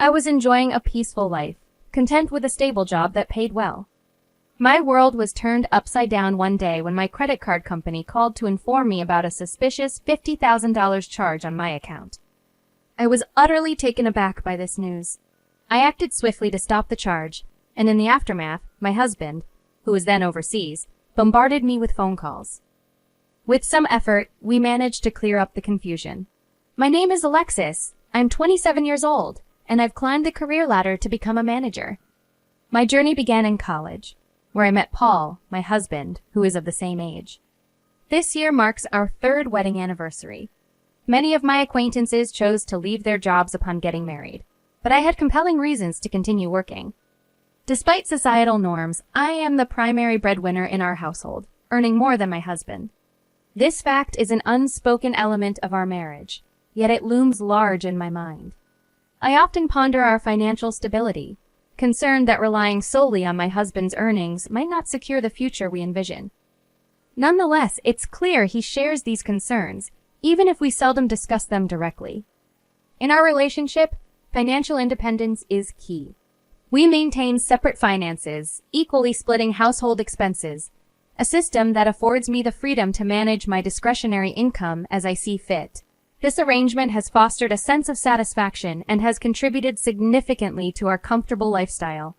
I was enjoying a peaceful life, content with a stable job that paid well. My world was turned upside down one day when my credit card company called to inform me about a suspicious $50,000 charge on my account. I was utterly taken aback by this news. I acted swiftly to stop the charge, and in the aftermath, my husband, who was then overseas, bombarded me with phone calls. With some effort, we managed to clear up the confusion. My name is Alexis. I'm 27 years old, and I've climbed the career ladder to become a manager. My journey began in college, where I met Paul, my husband, who is of the same age. This year marks our 3rd wedding anniversary. Many of my acquaintances chose to leave their jobs upon getting married, but I had compelling reasons to continue working. Despite societal norms, I am the primary breadwinner in our household, earning more than my husband. This fact is an unspoken element of our marriage, yet it looms large in my mind. I often ponder our financial stability, concerned that relying solely on my husband's earnings might not secure the future we envision. Nonetheless, it's clear he shares these concerns, even if we seldom discuss them directly. In our relationship, financial independence is key. We maintain separate finances, equally splitting household expenses, a system that affords me the freedom to manage my discretionary income as I see fit. This arrangement has fostered a sense of satisfaction and has contributed significantly to our comfortable lifestyle.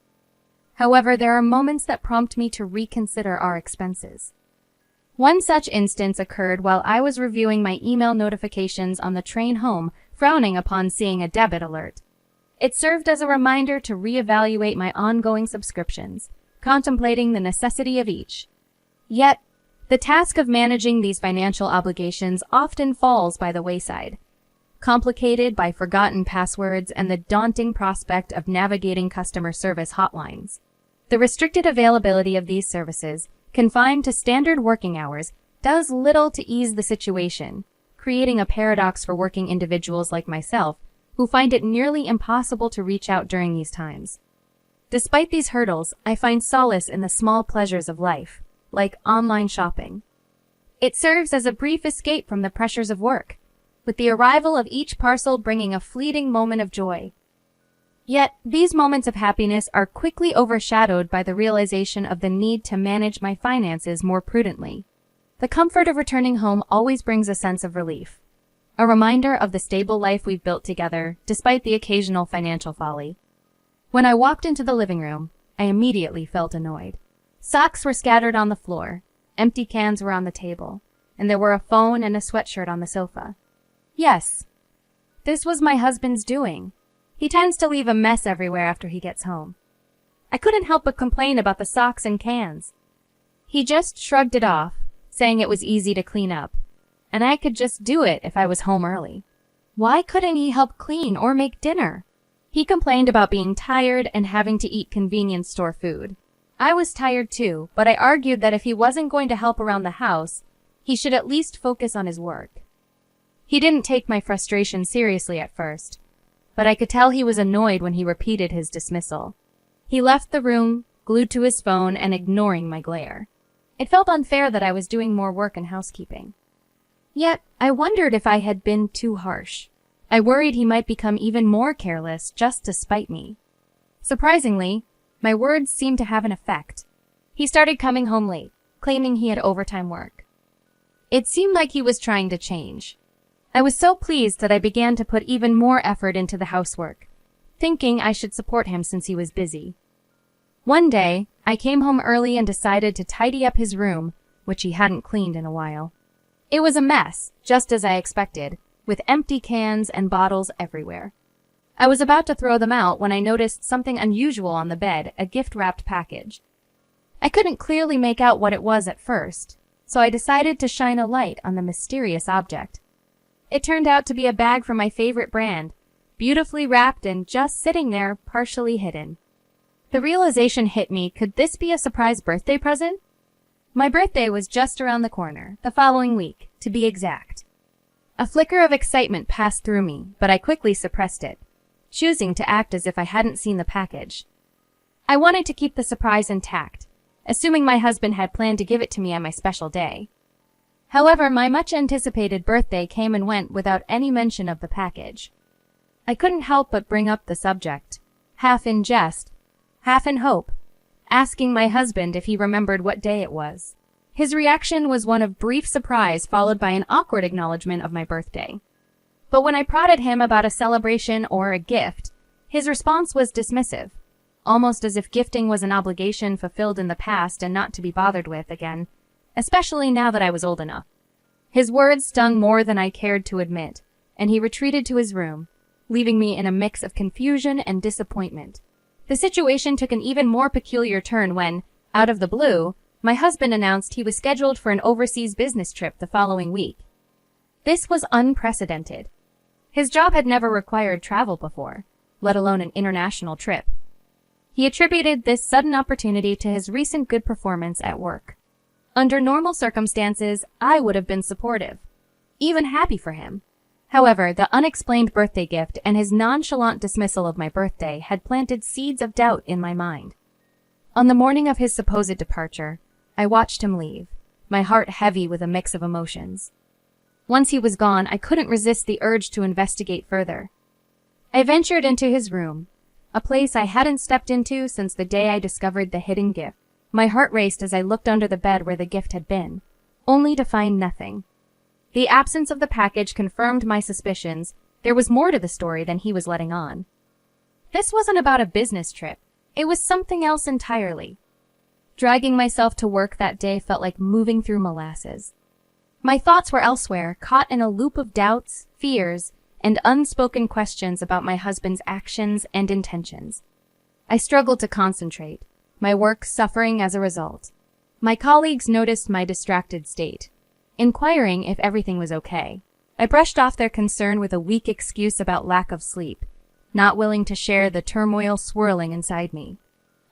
However, there are moments that prompt me to reconsider our expenses. One such instance occurred while I was reviewing my email notifications on the train home, frowning upon seeing a debit alert. It served as a reminder to reevaluate my ongoing subscriptions, contemplating the necessity of each. Yet, the task of managing these financial obligations often falls by the wayside, complicated by forgotten passwords and the daunting prospect of navigating customer service hotlines. The restricted availability of these services, confined to standard working hours, does little to ease the situation, creating a paradox for working individuals like myself, who find it nearly impossible to reach out during these times. Despite these hurdles, I find solace in the small pleasures of life, like online shopping. It serves as a brief escape from the pressures of work, with the arrival of each parcel bringing a fleeting moment of joy. Yet, these moments of happiness are quickly overshadowed by the realization of the need to manage my finances more prudently. The comfort of returning home always brings a sense of relief, a reminder of the stable life we've built together, despite the occasional financial folly. When I walked into the living room, I immediately felt annoyed. Socks were scattered on the floor, empty cans were on the table, and there were a phone and a sweatshirt on the sofa. Yes, this was my husband's doing. He tends to leave a mess everywhere after he gets home. I couldn't help but complain about the socks and cans. He just shrugged it off, saying it was easy to clean up, and I could just do it if I was home early. Why couldn't he help clean or make dinner? He complained about being tired and having to eat convenience store food. I was tired too, but I argued that if he wasn't going to help around the house, he should at least focus on his work. He didn't take my frustration seriously at first, but I could tell he was annoyed when he repeated his dismissal. He left the room, glued to his phone and ignoring my glare. It felt unfair that I was doing more work in housekeeping. Yet, I wondered if I had been too harsh. I worried he might become even more careless just to spite me. Surprisingly, my words seemed to have an effect. He started coming home late, claiming he had overtime work. It seemed like he was trying to change. I was so pleased that I began to put even more effort into the housework, thinking I should support him since he was busy. One day, I came home early and decided to tidy up his room, which he hadn't cleaned in a while. It was a mess, just as I expected, with empty cans and bottles everywhere. I was about to throw them out when I noticed something unusual on the bed, a gift-wrapped package. I couldn't clearly make out what it was at first, so I decided to shine a light on the mysterious object. It turned out to be a bag from my favorite brand, beautifully wrapped and just sitting there, partially hidden. The realization hit me, could this be a surprise birthday present? My birthday was just around the corner, the following week, to be exact. A flicker of excitement passed through me, but I quickly suppressed it, choosing to act as if I hadn't seen the package. I wanted to keep the surprise intact, assuming my husband had planned to give it to me on my special day. However, my much-anticipated birthday came and went without any mention of the package. I couldn't help but bring up the subject, half in jest, half in hope, asking my husband if he remembered what day it was. His reaction was one of brief surprise followed by an awkward acknowledgement of my birthday. But when I prodded him about a celebration or a gift, his response was dismissive, almost as if gifting was an obligation fulfilled in the past and not to be bothered with again, especially now that I was old enough. His words stung more than I cared to admit, and he retreated to his room, leaving me in a mix of confusion and disappointment. The situation took an even more peculiar turn when, out of the blue, my husband announced he was scheduled for an overseas business trip the following week. This was unprecedented. His job had never required travel before, let alone an international trip. He attributed this sudden opportunity to his recent good performance at work. Under normal circumstances, I would have been supportive, even happy for him. However, the unexplained birthday gift and his nonchalant dismissal of my birthday had planted seeds of doubt in my mind. On the morning of his supposed departure, I watched him leave, my heart heavy with a mix of emotions. Once he was gone, I couldn't resist the urge to investigate further. I ventured into his room, a place I hadn't stepped into since the day I discovered the hidden gift. My heart raced as I looked under the bed where the gift had been, only to find nothing. The absence of the package confirmed my suspicions. There was more to the story than he was letting on. This wasn't about a business trip. It was something else entirely. Dragging myself to work that day felt like moving through molasses. My thoughts were elsewhere, caught in a loop of doubts, fears, and unspoken questions about my husband's actions and intentions. I struggled to concentrate, my work suffering as a result. My colleagues noticed my distracted state, inquiring if everything was okay. I brushed off their concern with a weak excuse about lack of sleep, not willing to share the turmoil swirling inside me.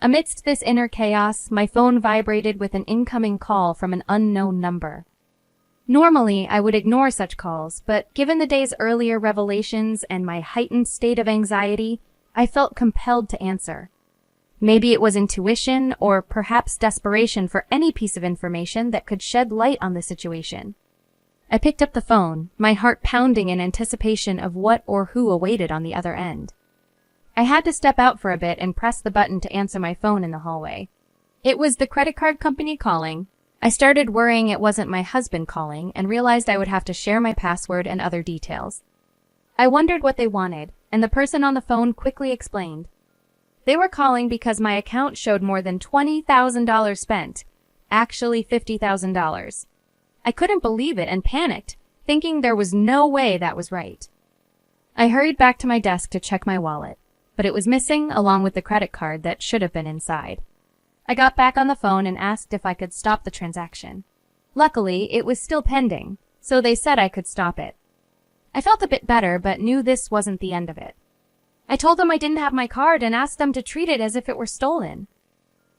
Amidst this inner chaos, my phone vibrated with an incoming call from an unknown number. Normally, I would ignore such calls, but given the day's earlier revelations and my heightened state of anxiety, I felt compelled to answer. Maybe it was intuition or perhaps desperation for any piece of information that could shed light on the situation. I picked up the phone, my heart pounding in anticipation of what or who awaited on the other end. I had to step out for a bit and press the button to answer my phone in the hallway. It was the credit card company calling. I started worrying it wasn't my husband calling and realized I would have to share my password and other details. I wondered what they wanted, and the person on the phone quickly explained. They were calling because my account showed more than $20,000 spent, actually $50,000. I couldn't believe it and panicked, thinking there was no way that was right. I hurried back to my desk to check my wallet, but it was missing along with the credit card that should have been inside. I got back on the phone and asked if I could stop the transaction. Luckily, it was still pending, so they said I could stop it. I felt a bit better, but knew this wasn't the end of it. I told them I didn't have my card and asked them to treat it as if it were stolen.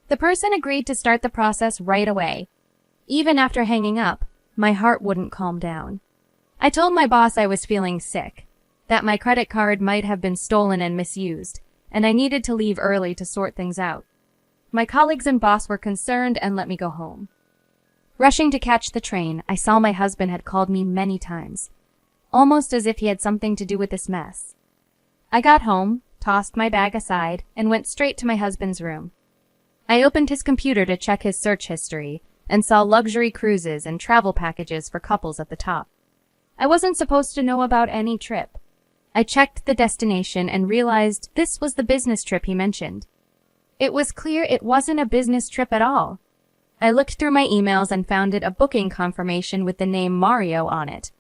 The person agreed to start the process right away. Even after hanging up, my heart wouldn't calm down. I told my boss I was feeling sick, that my credit card might have been stolen and misused, and I needed to leave early to sort things out. My colleagues and boss were concerned and let me go home. Rushing to catch the train, I saw my husband had called me many times, almost as if he had something to do with this mess. I got home, tossed my bag aside, and went straight to my husband's room. I opened his computer to check his search history and saw luxury cruises and travel packages for couples at the top. I wasn't supposed to know about any trip. I checked the destination and realized this was the business trip he mentioned. It was clear it wasn't a business trip at all. I looked through my emails and found it a booking confirmation with the name Mario on it.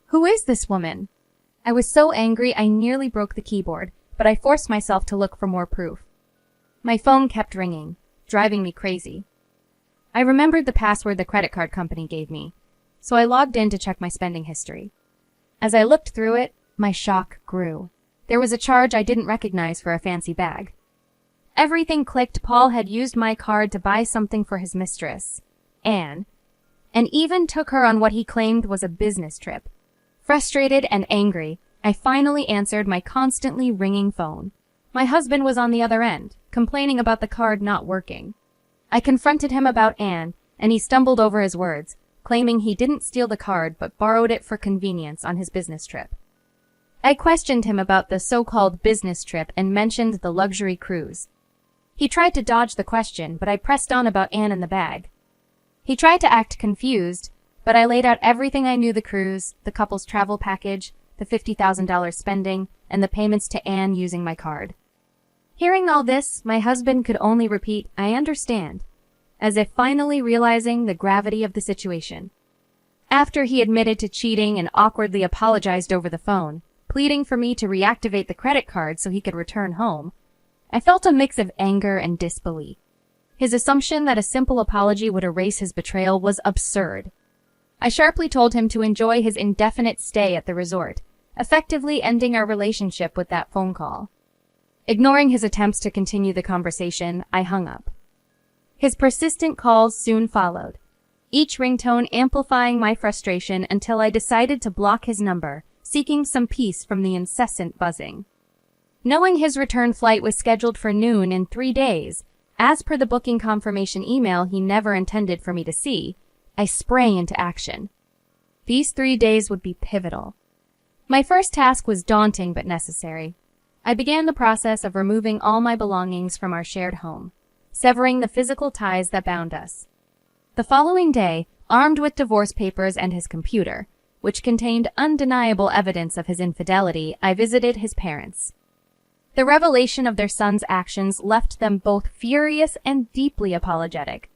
Who is this woman? I was so angry I nearly broke the keyboard, but I forced myself to look for more proof. My phone kept ringing, driving me crazy. I remembered the password the credit card company gave me, so I logged in to check my spending history. As I looked through it, my shock grew. There was a charge I didn't recognize for a fancy bag. Everything clicked. Paul had used my card to buy something for his mistress, Anne, and even took her on what he claimed was a business trip. Frustrated and angry, I finally answered my constantly ringing phone. My husband was on the other end, complaining about the card not working. I confronted him about Anne, and he stumbled over his words, claiming he didn't steal the card but borrowed it for convenience on his business trip. I questioned him about the so-called business trip and mentioned the luxury cruise. He tried to dodge the question, but I pressed on about Anne and the bag. He tried to act confused, but I laid out everything I knew: the cruise, the couple's travel package, the $50,000 spending, and the payments to Anne using my card. Hearing all this, my husband could only repeat, "I understand," as if finally realizing the gravity of the situation. After he admitted to cheating and awkwardly apologized over the phone, pleading for me to reactivate the credit card so he could return home, I felt a mix of anger and disbelief. His assumption that a simple apology would erase his betrayal was absurd. I sharply told him to enjoy his indefinite stay at the resort, effectively ending our relationship with that phone call. Ignoring his attempts to continue the conversation, I hung up. His persistent calls soon followed, each ringtone amplifying my frustration until I decided to block his number, seeking some peace from the incessant buzzing. Knowing his return flight was scheduled for noon in 3 days, as per the booking confirmation email he never intended for me to see, I sprang into action. These 3 days would be pivotal. My first task was daunting but necessary. I began the process of removing all my belongings from our shared home, severing the physical ties that bound us. The following day, armed with divorce papers and his computer, which contained undeniable evidence of his infidelity, I visited his parents. The revelation of their son's actions left them both furious and deeply apologetic.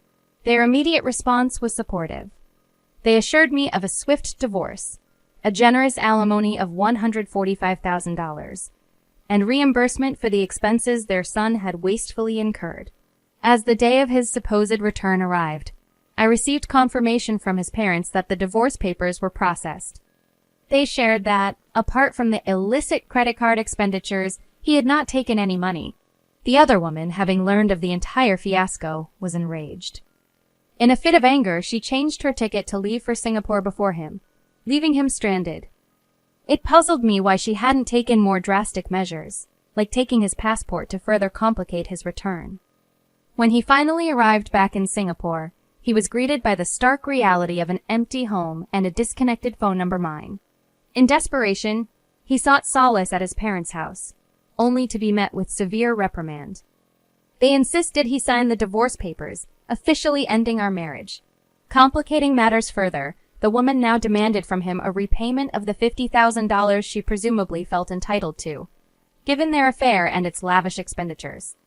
Their immediate response was supportive. They assured me of a swift divorce, a generous alimony of $145,000, and reimbursement for the expenses their son had wastefully incurred. As the day of his supposed return arrived, I received confirmation from his parents that the divorce papers were processed. They shared that, apart from the illicit credit card expenditures, he had not taken any money. The other woman, having learned of the entire fiasco, was enraged. In a fit of anger, she changed her ticket to leave for Singapore before him, leaving him stranded. It puzzled me why she hadn't taken more drastic measures, like taking his passport to further complicate his return. When he finally arrived back in Singapore, he was greeted by the stark reality of an empty home and a disconnected phone number mine. In desperation, he sought solace at his parents' house, only to be met with severe reprimand. They insisted he sign the divorce papers, officially ending our marriage. Complicating matters further, the woman now demanded from him a repayment of the $50,000 she presumably felt entitled to, given their affair and its lavish expenditures.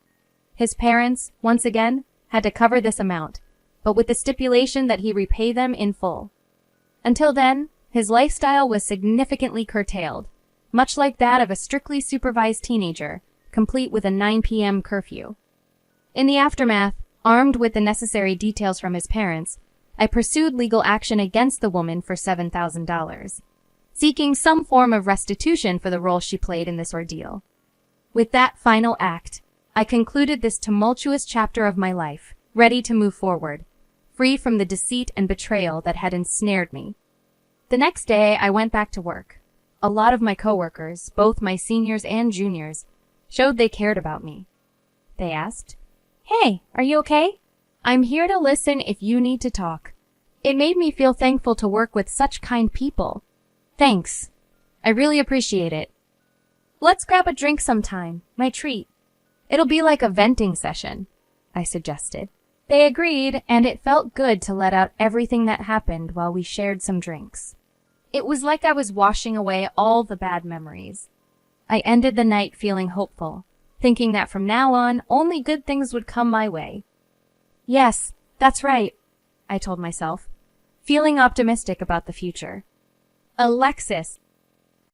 His parents, once again, had to cover this amount, but with the stipulation that he repay them in full. Until then, his lifestyle was significantly curtailed, much like that of a strictly supervised teenager, complete with a 9 p.m. curfew. In the aftermath, armed with the necessary details from his parents, I pursued legal action against the woman for $7,000, seeking some form of restitution for the role she played in this ordeal. With that final act, I concluded this tumultuous chapter of my life, ready to move forward, free from the deceit and betrayal that had ensnared me. The next day, I went back to work. A lot of my coworkers, both my seniors and juniors, showed they cared about me. They asked, "Hey, are you okay? I'm here to listen if you need to talk." It made me feel thankful to work with such kind people. Thanks. I really appreciate it. Let's grab a drink sometime, my treat. It'll be like a venting session, I suggested. They agreed, and it felt good to let out everything that happened while we shared some drinks. It was like I was washing away all the bad memories. I ended the night feeling hopeful, thinking that from now on, only good things would come my way. Yes, that's right, I told myself, feeling optimistic about the future. Alexis,